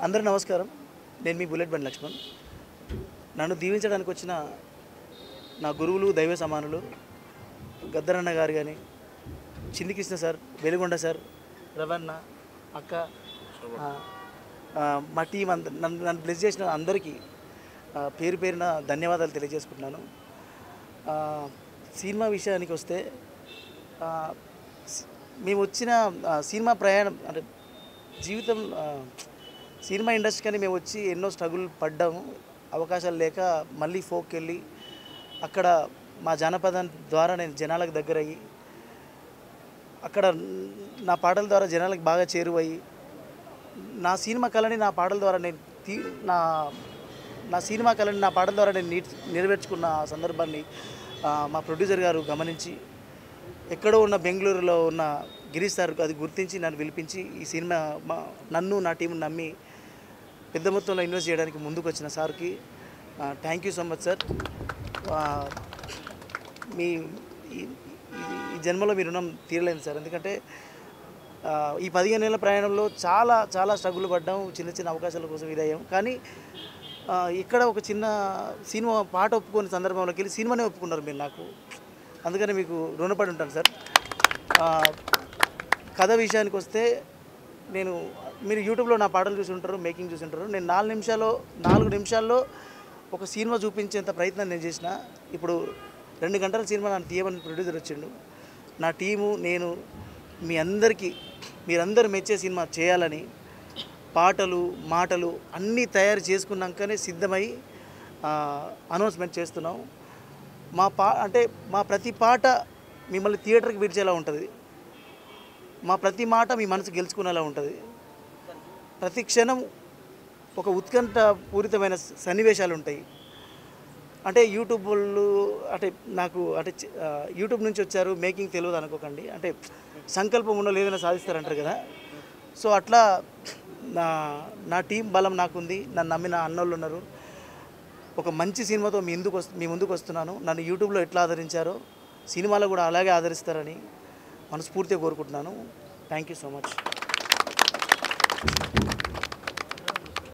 అందరూ నమస్కారం. నేను మీ బుల్లెట్ బండి లక్ష్మణ్. నన్ను దీవించడానికి వచ్చిన నా గురువులు, దైవ సమానులు గద్దరన్న గారు కానీ, చింది కృష్ణ సార్, వెలుగొండ సార్, రవణ అక్క, మా టీం నన్ను బ్లెస్ చేసిన అందరికీ పేరు పేరున ధన్యవాదాలు తెలియజేసుకుంటున్నాను. సినిమా విషయానికి వస్తే మేము వచ్చిన సినిమా ప్రయాణం అంటే జీవితం సినిమా ఇండస్ట్రీ కానీ మేము వచ్చి ఎన్నో స్ట్రగుల్ పడ్డాము. అవకాశాలు లేక మళ్ళీ ఫోక్కి వెళ్ళి అక్కడ మా జానపదం ద్వారా నేను జనాలకు దగ్గర అయ్యి అక్కడ నా పాటల ద్వారా జనాలకు బాగా చేరువయ్యి నా సినిమా కళని నా పాటల ద్వారా నేను నా సినిమా కళని నా పాటల ద్వారా నేను నెరవేర్చుకున్న ఆ సందర్భాన్ని మా ప్రొడ్యూసర్ గారు గమనించి ఎక్కడో ఉన్న బెంగళూరులో ఉన్న గిరీష్ సార్ అది గుర్తించి నన్ను పిలిపించి ఈ సినిమా నన్ను నా టీంను నమ్మి పెద్ద మొత్తంలో ఇన్వెస్ట్ చేయడానికి ముందుకు వచ్చిన సార్కి thank you so much sir. మీ ఈ జన్మలో మీ రుణం తీరలేదు సార్. ఎందుకంటే ఈ 15 ఏళ్ళ ప్రయాణంలో చాలా చాలా స్ట్రగుల్ పడ్డాం, చిన్న చిన్న అవకాశాల కోసం ఇదయ్యాం. కానీ ఇక్కడ ఒక చిన్న సినిమా పాట ఒప్పుకునే సందర్భంలోకి వెళ్ళి సినిమానే ఒప్పుకున్నారు మీరు నాకు. అందుకని మీకు రుణపడి ఉంటాను సార్. కథ విషయానికి వస్తే మీరు యూట్యూబ్లో నా పాటలు చూసి ఉంటారు, మేకింగ్ చూసి ఉంటారు. నేను 4 నిమిషాల్లో ఒక సినిమా చూపించేంత ప్రయత్నం నేను చేసిన. ఇప్పుడు 2 గంటల సినిమా నన్ను తీయమని ప్రొడ్యూసర్ వచ్చిండు. నా టీము నేను మీరందరూ మెచ్చే సినిమా చేయాలని పాటలు మాటలు అన్నీ తయారు చేసుకున్నాకనే సిద్ధమై అనౌన్స్మెంట్ చేస్తున్నాం. మా ప్రతి పాట మిమ్మల్ని థియేటర్కి విడిచేలా ఉంటుంది. మా ప్రతి మాట మీ మనసు గెలుచుకునేలా ఉంటుంది. ప్రతి క్షణం ఒక ఉత్కంఠ పూరితమైన సన్నివేశాలు ఉంటాయి. అంటే యూట్యూబ్ వాళ్ళు యూట్యూబ్ నుంచి వచ్చారు, మేకింగ్ తెలియదు అనుకోకండి. అంటే సంకల్పం ఉన్న ఏదైనా సాధిస్తారంటారు కదా. సో అట్లా నా టీం బలం నాకుంది, నన్ను నమ్మిన అన్నోళ్ళు ఉన్నారు. ఒక మంచి సినిమాతో మీ ముందుకు వస్తున్నాను. నన్ను యూట్యూబ్లో ఎట్లా ఆదరించారో సినిమాలో కూడా అలాగే ఆదరిస్తారని మనస్ఫూర్తిగా కోరుకుంటున్నాను. Thank you so much.